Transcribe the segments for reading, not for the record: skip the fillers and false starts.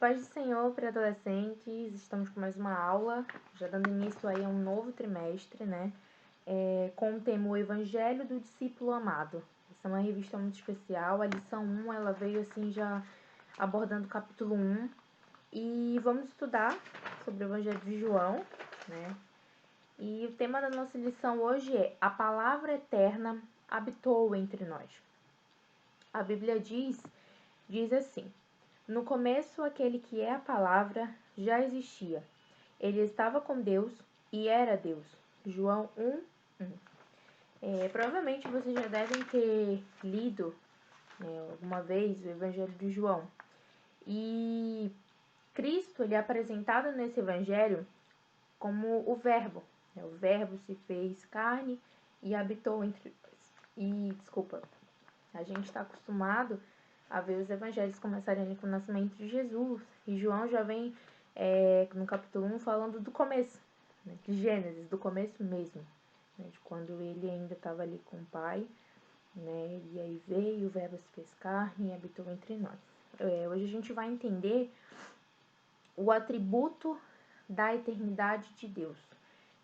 Paz do Senhor para adolescentes, estamos com mais uma aula, já dando início aí a um novo trimestre, né? Com o tema O Evangelho do Discípulo Amado. Essa é uma revista muito especial, a lição 1, ela veio assim já abordando o capítulo 1. E vamos estudar sobre o Evangelho de João, né? E o tema da nossa lição hoje é A Palavra Eterna habitou entre nós. A Bíblia diz assim: no começo, aquele que é a palavra já existia. Ele estava com Deus e era Deus. João 1:1. Provavelmente vocês já devem ter lido alguma vez o Evangelho de João. E Cristo ele é apresentado nesse Evangelho como o Verbo. O Verbo se fez carne e habitou entre nós. A gente está acostumado a ver os evangelhos começarem ali com o nascimento de Jesus. E João já vem no capítulo 1 falando do começo, né, de Gênesis, do começo mesmo, né, de quando ele ainda estava ali com o Pai, né, e aí veio, o Verbo se fez carne e habitou entre nós. Hoje a gente vai entender o atributo da eternidade de Deus,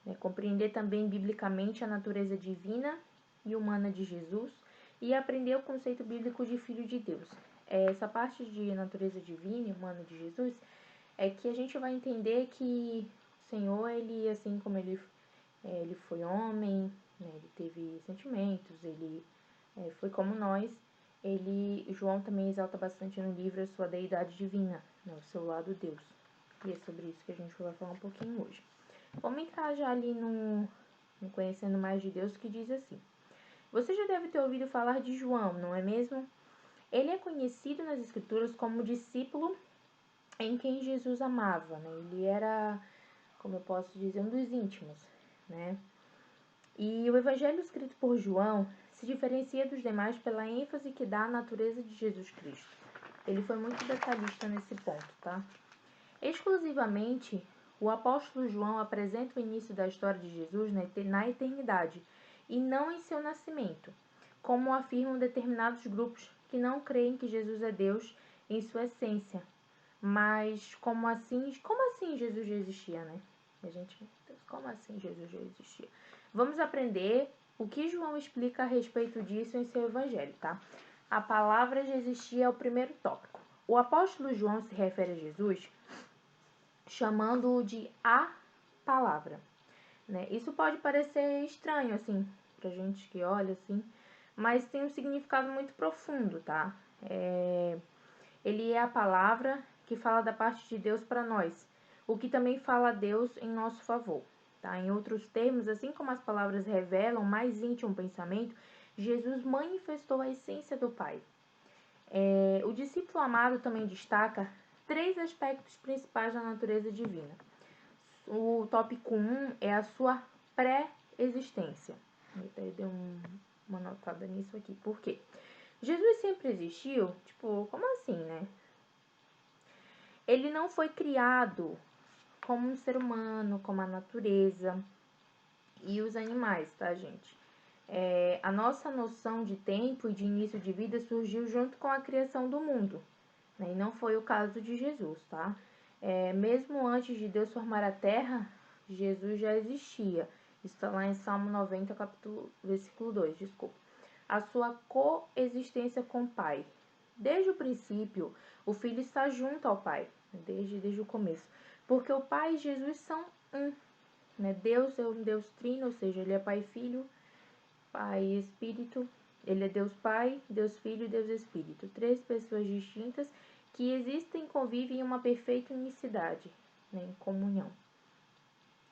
né, compreender também biblicamente a natureza divina e humana de Jesus, e aprender o conceito bíblico de Filho de Deus. Essa parte de natureza divina e humana de Jesus é que a gente vai entender que o Senhor, ele, assim como ele foi homem, né, ele teve sentimentos, ele foi como nós, João também exalta bastante no livro a sua deidade divina, né, o seu lado Deus. E é sobre isso que a gente vai falar um pouquinho hoje. Vamos entrar já ali no Conhecendo Mais de Deus, que diz assim: você já deve ter ouvido falar de João, não é mesmo? Ele é conhecido nas Escrituras como discípulo em quem Jesus amava, né? Ele era, como eu posso dizer, um dos íntimos, né? E o evangelho escrito por João se diferencia dos demais pela ênfase que dá à natureza de Jesus Cristo. Ele foi muito detalhista nesse ponto, tá? Exclusivamente, o apóstolo João apresenta o início da história de Jesus na eternidade, e não em seu nascimento, como afirmam determinados grupos que não creem que Jesus é Deus em sua essência. Mas como assim Jesus já existia, né? Como assim Jesus já existia? Vamos aprender o que João explica a respeito disso em seu evangelho, tá? A palavra já existia é o primeiro tópico. O apóstolo João se refere a Jesus chamando-o de a palavra, né? Isso pode parecer estranho, assim, pra gente que olha, assim, mas tem um significado muito profundo, tá? Ele é a palavra que fala da parte de Deus para nós, o que também fala a Deus em nosso favor, tá? Em outros termos, assim como as palavras revelam mais íntimo pensamento, Jesus manifestou a essência do Pai. O discípulo amado também destaca 3 aspectos principais da natureza divina. O tópico 1 é a sua pré-existência. Eu dei uma notada nisso aqui. Por quê? Jesus sempre existiu? Tipo, como assim, né? Ele não foi criado como um ser humano, como a natureza e os animais, tá, gente? A nossa noção de tempo e de início de vida surgiu junto com a criação do mundo, né? E não foi o caso de Jesus, tá? Mesmo antes de Deus formar a terra, Jesus já existia. Isso está lá em Salmo 90, versículo 2, desculpa. A sua coexistência com o Pai. Desde o princípio, o Filho está junto ao Pai, desde o começo. Porque o Pai e Jesus são um, né? Deus é um Deus trino, ou seja, ele é Pai e Filho, Pai e Espírito. Ele é Deus Pai, Deus Filho e Deus Espírito. 3 pessoas distintas que existem e convivem em uma perfeita unicidade, né, em comunhão,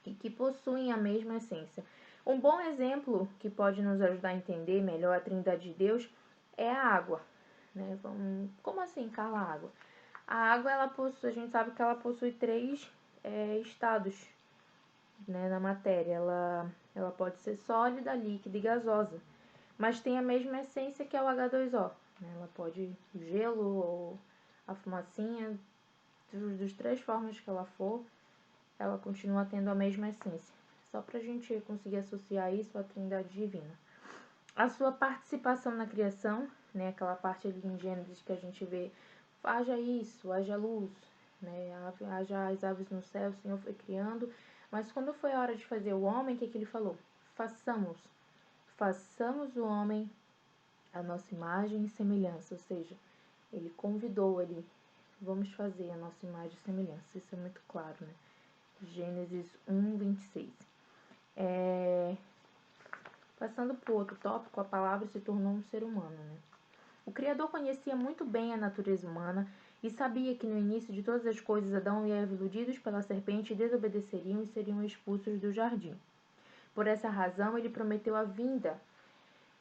e que possuem a mesma essência. Um bom exemplo que pode nos ajudar a entender melhor a Trindade de Deus é a água, né? Como assim, Carla, a água? A água, a gente sabe que ela possui 3 estados, né, na matéria. Ela pode ser sólida, líquida e gasosa, mas tem a mesma essência que é o H2O, né? Ela pode gelo ou a fumacinha, dos 3 formas que ela for, ela continua tendo a mesma essência. Só para a gente conseguir associar isso à Trindade Divina. A sua participação na criação, né, aquela parte ali em Gênesis que a gente vê, haja isso, haja luz, né? Haja as aves no céu, o Senhor foi criando. Mas quando foi a hora de fazer o homem, o que que ele falou? Façamos o homem a nossa imagem e semelhança. Ou seja, ele convidou, vamos fazer a nossa imagem e semelhança. Isso é muito claro, né? Gênesis 1:26. Passando para o outro tópico, a palavra se tornou um ser humano, né? O Criador conhecia muito bem a natureza humana e sabia que no início de todas as coisas Adão e Eva, iludidos pela serpente, desobedeceriam e seriam expulsos do jardim. Por essa razão, ele prometeu a vinda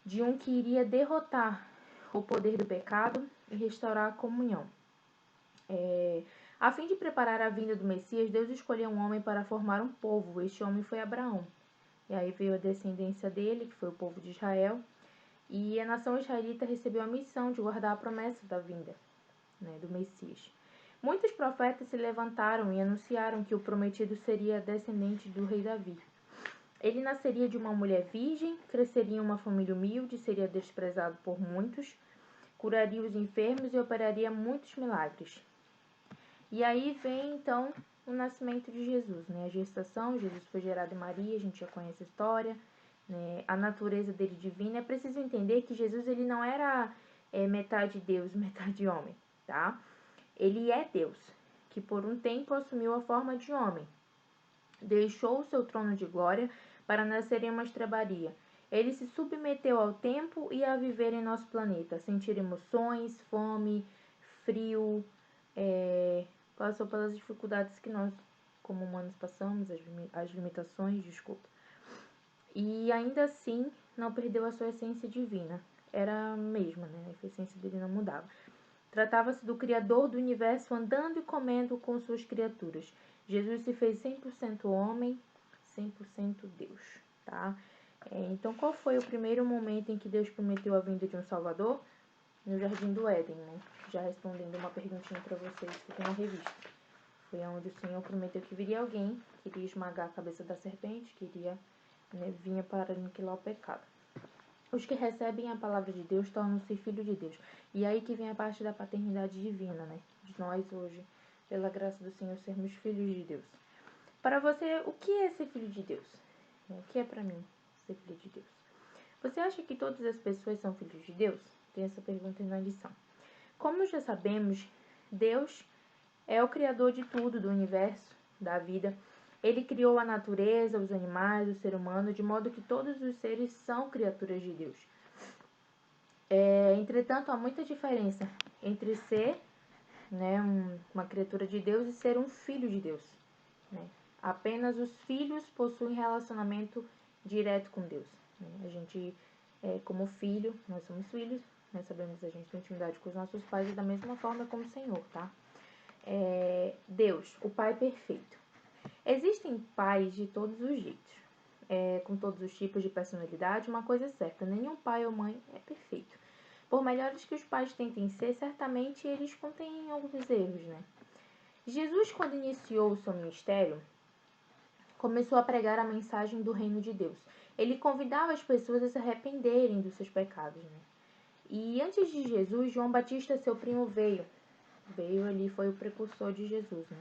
de um que iria derrotar o poder do pecado e restaurar a comunhão. A fim de preparar a vinda do Messias, Deus escolheu um homem para formar um povo. Este homem foi Abraão. E aí veio a descendência dele, que foi o povo de Israel. E a nação israelita recebeu a missão de guardar a promessa da vinda, né, do Messias. Muitos profetas se levantaram e anunciaram que o prometido seria descendente do rei Davi. Ele nasceria de uma mulher virgem, cresceria em uma família humilde, seria desprezado por muitos, curaria os enfermos e operaria muitos milagres. E aí vem, então, o nascimento de Jesus, né? A gestação, Jesus foi gerado em Maria, a gente já conhece a história, né? A natureza dele divina. É preciso entender que Jesus ele não era metade Deus, metade homem, tá? Ele é Deus, que por um tempo assumiu a forma de homem. Deixou o seu trono de glória para nascer em uma estrebaria. Ele se submeteu ao tempo e a viver em nosso planeta, sentir emoções, fome, frio, passou pelas dificuldades que nós, como humanos, passamos, as limitações, desculpa. E ainda assim, não perdeu a sua essência divina. Era a mesma, né? A essência dele não mudava. Tratava-se do Criador do universo andando e comendo com suas criaturas. Jesus se fez 100% homem, 100% Deus, tá? Então, qual foi o primeiro momento em que Deus prometeu a vinda de um Salvador? No Jardim do Éden, né? Já respondendo uma perguntinha para vocês que tem na revista. Foi onde o Senhor prometeu que viria alguém, que iria esmagar a cabeça da serpente, que iria, né, vinha para aniquilar o pecado. Os que recebem a palavra de Deus tornam-se filhos de Deus. E aí que vem a parte da paternidade divina, né? De nós hoje, pela graça do Senhor, sermos filhos de Deus. Para você, o que é ser filho de Deus? O que é para mim ser filho de Deus? Você acha que todas as pessoas são filhos de Deus? Tem essa pergunta na lição. Como já sabemos, Deus é o criador de tudo, do universo, da vida. Ele criou a natureza, os animais, o ser humano, de modo que todos os seres são criaturas de Deus. Entretanto, há muita diferença entre ser, né, uma criatura de Deus e ser um filho de Deus, né? Apenas os filhos possuem relacionamento direto com Deus, né? A gente, como filho, nós somos filhos, nós sabemos que a gente tem intimidade com os nossos pais e da mesma forma como o Senhor, tá? Deus, o Pai perfeito. Existem pais de todos os jeitos, com todos os tipos de personalidade. Uma coisa é certa, nenhum pai ou mãe é perfeito. Por melhores que os pais tentem ser, certamente eles contêm alguns erros, né? Jesus, quando iniciou o seu ministério, começou a pregar a mensagem do reino de Deus. Ele convidava as pessoas a se arrependerem dos seus pecados, né? E antes de Jesus, João Batista, seu primo, veio ali, foi o precursor de Jesus, né?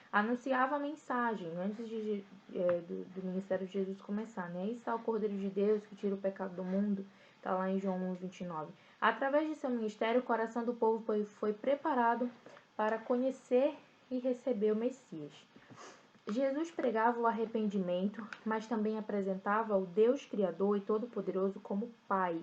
Anunciava a mensagem antes do ministério de Jesus começar, né? Aí está o Cordeiro de Deus que tira o pecado do mundo, está lá em João 1:29. Através de seu ministério, o coração do povo foi preparado para conhecer e receber o Messias. Jesus pregava o arrependimento, mas também apresentava o Deus Criador e Todo-Poderoso como Pai,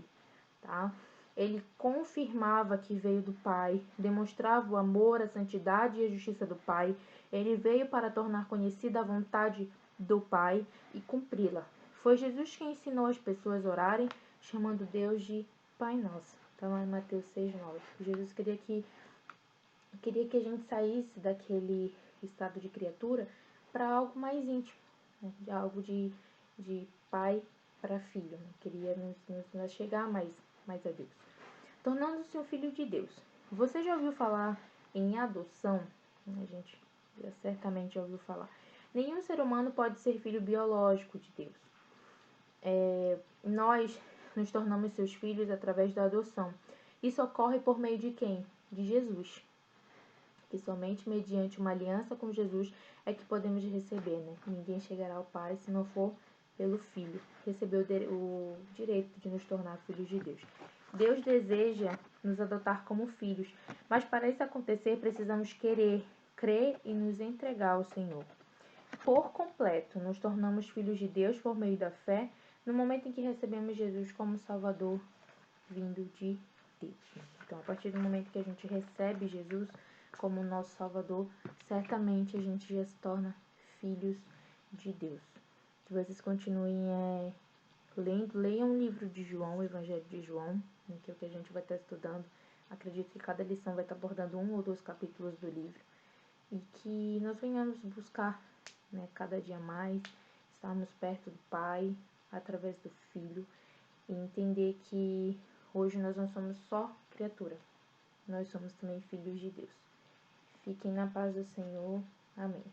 tá? Ele confirmava que veio do Pai, demonstrava o amor, a santidade e a justiça do Pai. Ele veio para tornar conhecida a vontade do Pai e cumpri-la. Foi Jesus quem ensinou as pessoas a orarem, chamando Deus de Pai Nosso. Está lá em Mateus 6:9. Jesus queria que a gente saísse daquele estado de criatura para algo mais íntimo, né? De algo de pai para filho. Né? Queria nos chegar mais a Deus. Tornando-se um filho de Deus. Você já ouviu falar em adoção? A gente certamente já ouviu falar. Nenhum ser humano pode ser filho biológico de Deus. Nós nos tornamos seus filhos através da adoção. Isso ocorre por meio de quem? De Jesus, que somente mediante uma aliança com Jesus é que podemos receber, né? Ninguém chegará ao Pai se não for pelo Filho. Receber o direito de nos tornar filhos de Deus. Deus deseja nos adotar como filhos, mas para isso acontecer precisamos querer, crer e nos entregar ao Senhor. Por completo, nos tornamos filhos de Deus por meio da fé, no momento em que recebemos Jesus como Salvador vindo de Deus. Então, a partir do momento que a gente recebe Jesus como nosso Salvador, certamente a gente já se torna filhos de Deus. Que vocês continuem lendo, leiam o livro de João, o Evangelho de João, que é o que a gente vai estar estudando. Acredito que cada lição vai estar abordando 1 ou 2 capítulos do livro. E que nós venhamos buscar, né, cada dia mais, estarmos perto do Pai, através do Filho, e entender que hoje nós não somos só criatura, nós somos também filhos de Deus. Fiquem na paz do Senhor. Amém.